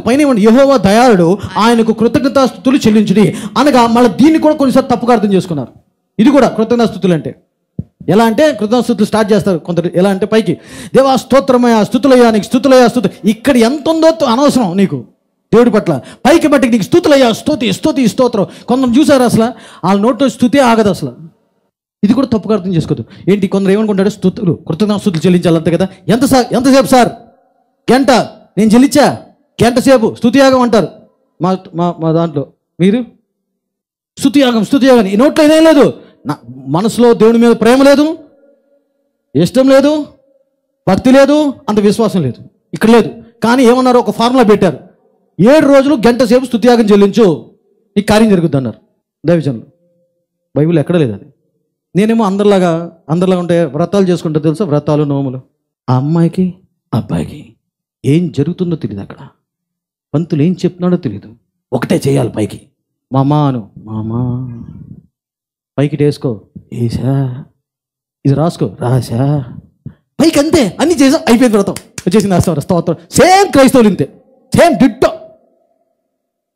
పైన ఏమండి, యెహోవా దయాళుడు, ఆయనకు కృతజ్ఞతాస్తుతులు చెల్లించుడి అనగా మళ్ళీ దీన్ని కూడా కొన్నిసార్లు తప్పుగా అర్థం చేసుకున్నారు. ఇది కూడా కృతజ్ఞతాస్తుతులు అంటే ఎలా అంటే, కృతజ్ఞతాస్తుతులు స్టార్ట్ చేస్తారు కొందరు. ఎలా అంటే పైకి దేవా స్తోత్రమయ్యా, స్తుతులయ్యా, నీకు స్తుతులయ్యా, స్తుతి. ఇక్కడ ఎంత ఉందో అనవసరం నీకు దేవుడి పట్ల. పైకి బట్టి నీకు స్తుతులయ్యా, స్తుతి స్తుతి స్తోత్రం. కొందరు చూసారు అసలు వాళ్ళ నోట్లో స్తుతి ఆగదు అసలు. ఇది కూడా తప్పుగా అర్థం చేసుకోవద్దు. ఏంటి, కొందరు ఏమనుకుంటాడు, స్తుతులు కృతజ్ఞతాస్తుతులు చెల్లించాలి అంతే కదా. ఎంతసేపు సార్? గంట నేను చెల్లించా, గంట సేపు స్తుతియాగం అంటారు మా మా మా దాంట్లో. మీరు స్తుతియాగం ఈ నోట్లో ఇదేం లేదు. నా మనసులో దేవుని మీద ప్రేమ లేదు, ఇష్టం లేదు, భక్తి లేదు, అంత విశ్వాసం లేదు, ఇక్కడ లేదు. కానీ ఏమన్నారు, ఒక ఫార్ములా పెట్టారు, 7 రోజులు గంట సేపు స్తుతియాగం చెల్లించు, ఈ కార్యం జరుగుద్ది అన్నారు దైవజనులు. బైబిల్ ఎక్కడ లేదు అది. నేనేమో అందరిలాగా ఉంటే వ్రతాలు చేసుకుంటా తెలుసా, వ్రతాలు నోములు. ఆ అమ్మాయికి అబ్బాయికి ఏం జరుగుతుందో తెలియదు, అక్కడ పంతులు ఏం చెప్తున్నాడో తెలియదు. ఒకటే చేయాలి, పైకి మామా అను, మామా పైకి వేసుకో, వేసా, ఇది రాసుకో, రాసా, పైకి అంతే, అన్ని చేసా, అయిపోయింది వ్రతం, వచ్చేసింది స్తోత్రం. సేమ్ క్రైస్తవులు ఇంతే, సేమ్ డిట్టో.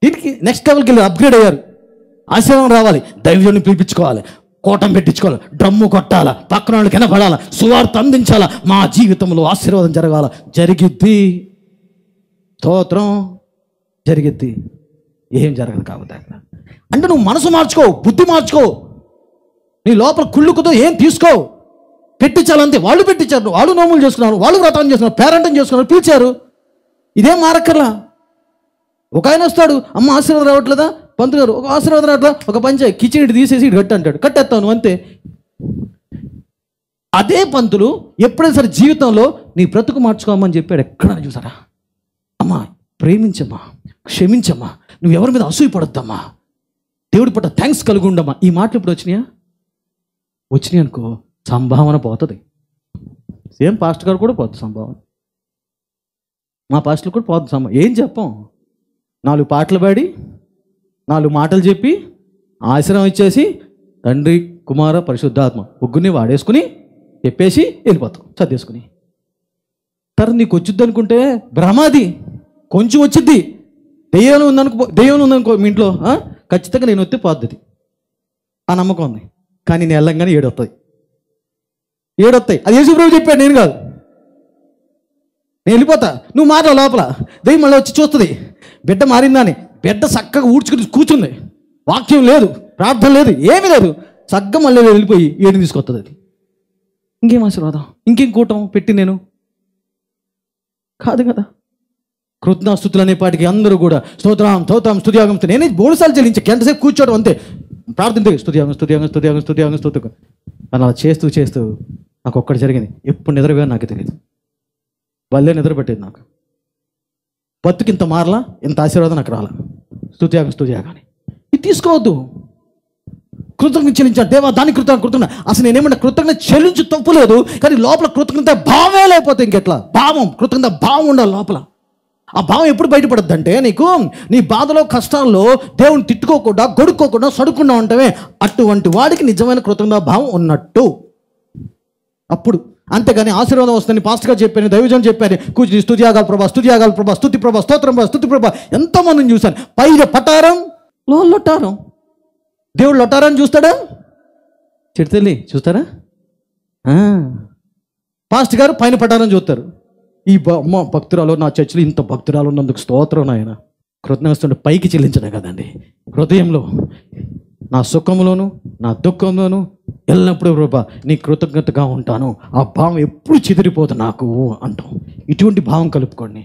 దీనికి నెక్స్ట్ లెవెల్కి వెళ్ళి అప్గ్రేడ్ అయ్యారు. ఆశీర్వాదం రావాలి, దైవజనుని పిలిపించుకోవాలి, కోటం పెట్టించుకోవాలి, డ్రమ్ము కొట్టాలా, పక్కన వాళ్ళకి వినపడాలా, సువార్త అందించాలా, మా జీవితంలో ఆశీర్వాదం జరగాల. జరిగిద్ది, స్తోత్రం జరిగిద్ది. ఏం జరగదు కాబట్టి అక్కడ అంటే నువ్వు మనసు మార్చుకో, బుద్ధి మార్చుకో, నీ లోపల కుళ్ళుకుతో ఏం తీసుకో. పెట్టించాలంతే. వాళ్ళు పెట్టించారు, వాళ్ళు నోములు చేసుకున్నారు, వాళ్ళు వ్రతం చేసుకున్నారు, పేరెంటం చేసుకున్నారు, పిలిచారు. ఇదేం మారక్కర్లా. ఒక ఆయన వస్తాడు, అమ్మ ఆశీర్వాదం రావట్లేదా, పంతులు గారు ఒక ఆశీర్వాదం రావట్లా, ఒక పంచాయి కిచెన్ తీసేసి ఇటు కట్టు అంటాడు, కట్టేస్తాను అంతే. అదే పంతులు ఎప్పుడైనా సరే జీవితంలో నీ బ్రతుకు మార్చుకోమని చెప్పాడు. ఎక్కడైనా చూసారా? అమ్మా ప్రేమించమ్మా, క్షమించమ్మా, నువ్వు ఎవరి మీద అసూయపడొద్దమ్మా, దేవుడి పట్ల థ్యాంక్స్ కలిగి ఉండమ్మా. ఈ మాటలు ఇప్పుడు వచ్చినాయి అనుకో, సంభావన పోతుంది. సేమ్ పాస్టర్ గారు కూడా పోతుంది సంభావన, మా పాస్టర్లు కూడా పోతుంది సంభావన. ఏం చెప్పాం, 4 పాటలు పాడి 4 మాటలు చెప్పి ఆశ్రమం ఇచ్చేసి తండ్రి కుమార పరిశుద్ధాత్మ ముగ్గురిని వాడేసుకుని చెప్పేసి వెళ్ళిపోతాం చదివేసుకుని. తర్వాత నీకు వచ్చిద్ది అనుకుంటే భ్రమాది, కొంచెం వచ్చిద్ది. దెయ్యం ఉందనుకో మీ ఇంట్లో, ఖచ్చితంగా నేను వస్తే పద్ధతి ఆ నమ్మకం ఉంది. కానీ నేను వెళ్ళంగానే 7 వస్తాయి. అది యేసుప్రభు చెప్పాడు, నేను కాదు. నేను వెళ్ళిపోతా, నువ్వు మాట్లా లోపల, దెయ్యం మళ్ళీ వచ్చి చూస్తుంది బిడ్డ మారిందని. బిడ్డ చక్కగా ఊడ్చుకుని కూర్చుంది, వాక్యం లేదు, ప్రార్థన లేదు, ఏమీ లేదు, చక్కగా మళ్ళీ వెళ్ళిపోయి 7 తీసుకొస్తుంది. అది ఇంకేం ఆశీర్వాదం, ఇంకేం కూటం పెట్టి నేను కాదు కదా. కృతజ్ఞతాస్తుతులు అనే పాటికి అందరూ కూడా స్తోత్రం స్తుతియాగం. నేనే 3 సార్లు చెల్లించా, గంటసేపు కూర్చోవడం అంతే. ప్రార్థన స్తుతియాగం అని అలా చేస్తూ నాకు ఒక్కటి జరిగింది. ఎప్పుడు నిద్రపోయాను నాకు తెలియదు, వాళ్ళే నిద్ర పెట్టేది. నాకు బతుకింత మారలా, ఇంత ఆశీర్వాదం నాకు రాలా. స్తుతియాగాని ఇది తీసుకోవద్దు. కృతజ్ఞత చెల్లించాడు దేవా, దాని కృతజ్ఞత. అసలు నేనేమన్నా కృతజ్ఞత చెల్లించి తప్పులేదు, కానీ లోపల కృతజ్ఞత భావమే లేకపోతే ఇంకెట్లా. కృతజ్ఞత భావం ఉండాలి లోపల. ఆ భావం ఎప్పుడు బయటపడద్దు అంటే, నీకు నీ బాధలో కష్టాల్లో దేవుని తిట్టుకోకుండా, గొడుక్కోకుండా, సడుకుండా ఉంటావే, అటువంటి వాడికి నిజమైన కృతజ్ఞత భావం ఉన్నట్టు. అప్పుడు అంతేగాని ఆశీర్వాదం వస్తుందని పాస్టర్ గారు చెప్పాను, దైవజనం చెప్పాను, కూర్చుని స్తుతియాగాలు ప్రభా, స్తుతి ప్రభా, స్తోత్రం ప్రభా. ఎంతోమందిని చూశాను. పైన పటారం, లొట్టారం. దేవుడు లొట్టారాన్ని చూస్తాడా? చెడితెల్లి చూస్తారా? పాస్టర్ గారు పైన పటారం చూస్తారు. ఈ భక్తురాలు, నా చర్చిలో ఇంత భక్తురాలు ఉన్నందుకు స్తోత్రం నాయన. కృతజ్ఞత పైకి చెల్లించడం కదండి, హృదయంలో, నా సుఖంలోను నా దుఃఖంలోను ఎల్లప్పుడూ ప్రభా నీ కృతజ్ఞతగా ఉంటాను. ఆ భావం ఎప్పుడు చెదిరిపోదు నాకు అంటాం. ఇటువంటి భావం కలుపుకోండి.